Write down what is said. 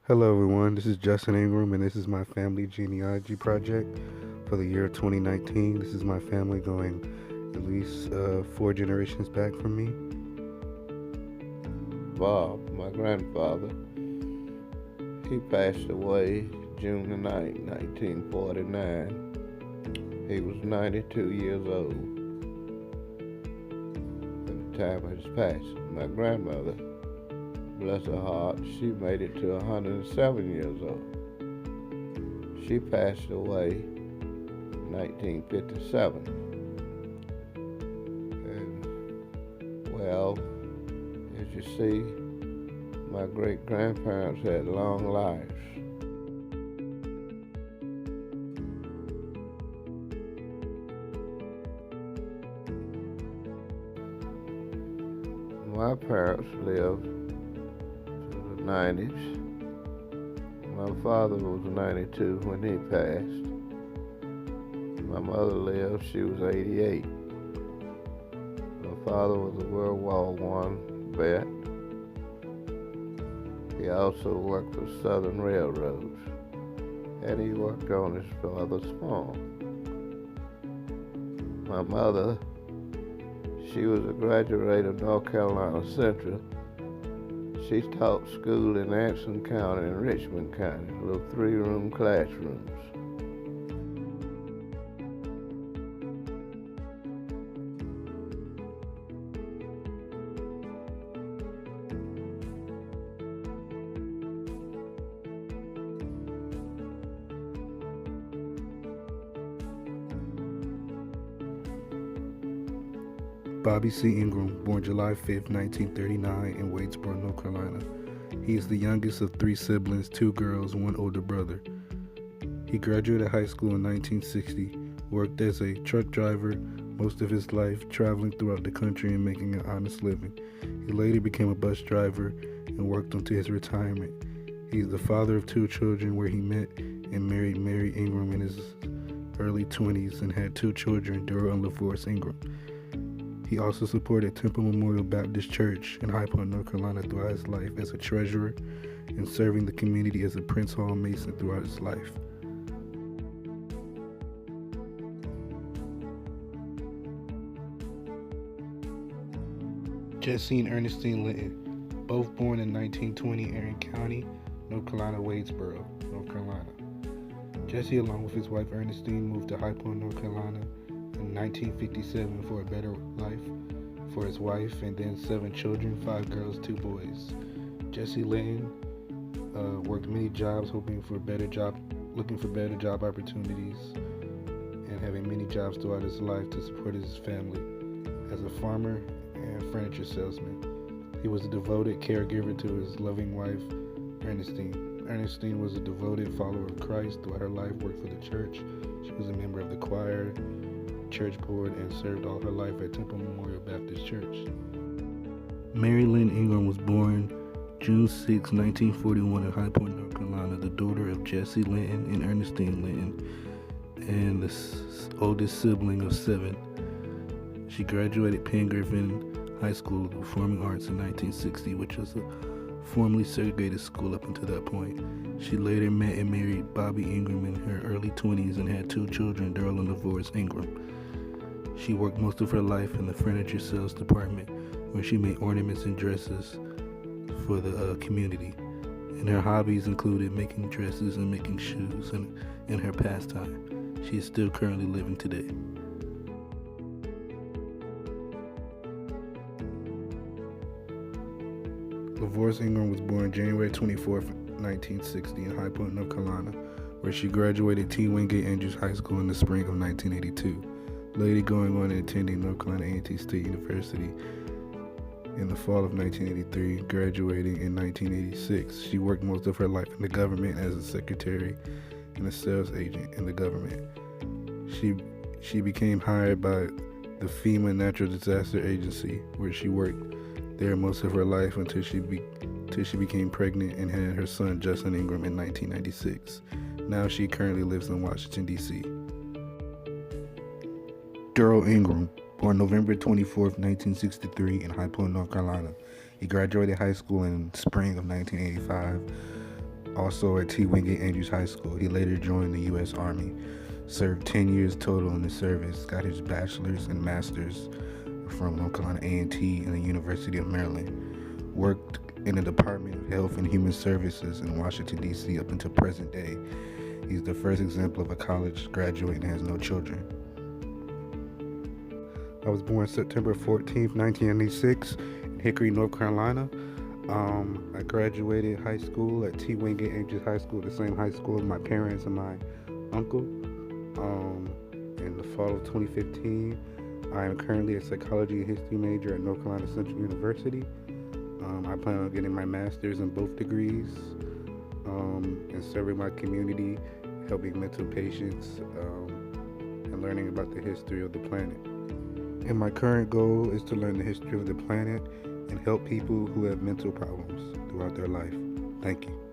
Hello, everyone. This is Justin Ingram, and this is my family genealogy project for the year 2019. This is my family going at least four generations back from me. Bob, my grandfather, he passed away June the 9th, 1949. He was 92 years old at the time of his passing. My grandmother, bless her heart, she made it to 107 years old. She passed away in 1957. And, well, as you see, my great-grandparents had long lives. My parents lived to the 90s. My father was 92 when he passed. My mother lived, she was 88. My father was a World War I vet. He also worked for Southern Railroads, and he worked on his father's farm. My mother, she was a graduate of North Carolina Central. She taught school in Anson County and Richmond County, little three-room classrooms. Bobby C. Ingram, born July 5th, 1939, in Wadesboro, North Carolina. He is the youngest of three siblings, two girls, one older brother. He graduated high school in 1960, worked as a truck driver most of his life, traveling throughout the country and making an honest living. He later became a bus driver and worked until his retirement. He is the father of two children, where he met and married Mary Ingram in his early 20s and had two children, Daryl and LaForce Ingram. He also supported Temple Memorial Baptist Church in High Point, North Carolina throughout his life as a treasurer and serving the community as a Prince Hall Mason throughout his life. Jesse and Ernestine Linton, both born in 1920, Erin County, North Carolina, Wadesboro, North Carolina. Jesse, along with his wife Ernestine, moved to High Point, North Carolina in 1957 for a better life for his wife and then 7 children, 5 girls, 2 boys. Jesse Linton worked many jobs, looking for better job opportunities, and having many jobs throughout his life to support his family as a farmer and furniture salesman. He was a devoted caregiver to his loving wife, Ernestine. Ernestine was a devoted follower of Christ throughout her life, worked for the church. She was a member of the choir, church board, and served all her life at Temple Memorial Baptist Church. Mary Lynn Ingram was born June 6, 1941 in High Point, North Carolina, the daughter of Jesse Linton and Ernestine Linton, and the oldest sibling of 7. She graduated Penn Griffin High School of Performing Arts in 1960, which was a formerly segregated school up until that point. She later met and married Bobby Ingram in her early 20s and had 2 children, Daryl and LaForce Ingram. She worked most of her life in the furniture sales department, where she made ornaments and dresses for the community. And her hobbies included making dresses and making shoes, and in her pastime. She is still currently living today. LaForce Ingram was born January 24, 1960 in High Point, North Carolina, where she graduated T. Wingate Andrews High School in the spring of 1982, later going on and attending North Carolina A&T State University in the fall of 1983, graduating in 1986. She worked most of her life in the government as a secretary and a sales agent in the government. She became hired by the FEMA Natural Disaster Agency, where she worked there most of her life until she became pregnant and had her son Justin Ingram in 1996. Now she currently lives in Washington, D.C. Daryl Ingram, born November 24th, 1963 in High Point, North Carolina. He graduated high school in spring of 1985, also at T. Wingate Andrews High School. He later joined the U.S. Army, served 10 years total in the service, got his bachelor's and master's from North Carolina A&T and the University of Maryland, worked in the Department of Health and Human Services in Washington, D.C. up until present day. He's the first example of a college graduate and has no children. I was born September 14th, 1996 in Hickory, North Carolina. I graduated high school at T. Wingate Andrews High School, the same high school as my parents and my uncle. In the fall of 2015, I am currently a psychology and history major at North Carolina Central University. I plan on getting my master's in both degrees and serving my community, helping mental patients, and learning about the history of the planet. And my current goal is to learn the history of the planet and help people who have mental problems throughout their life. Thank you.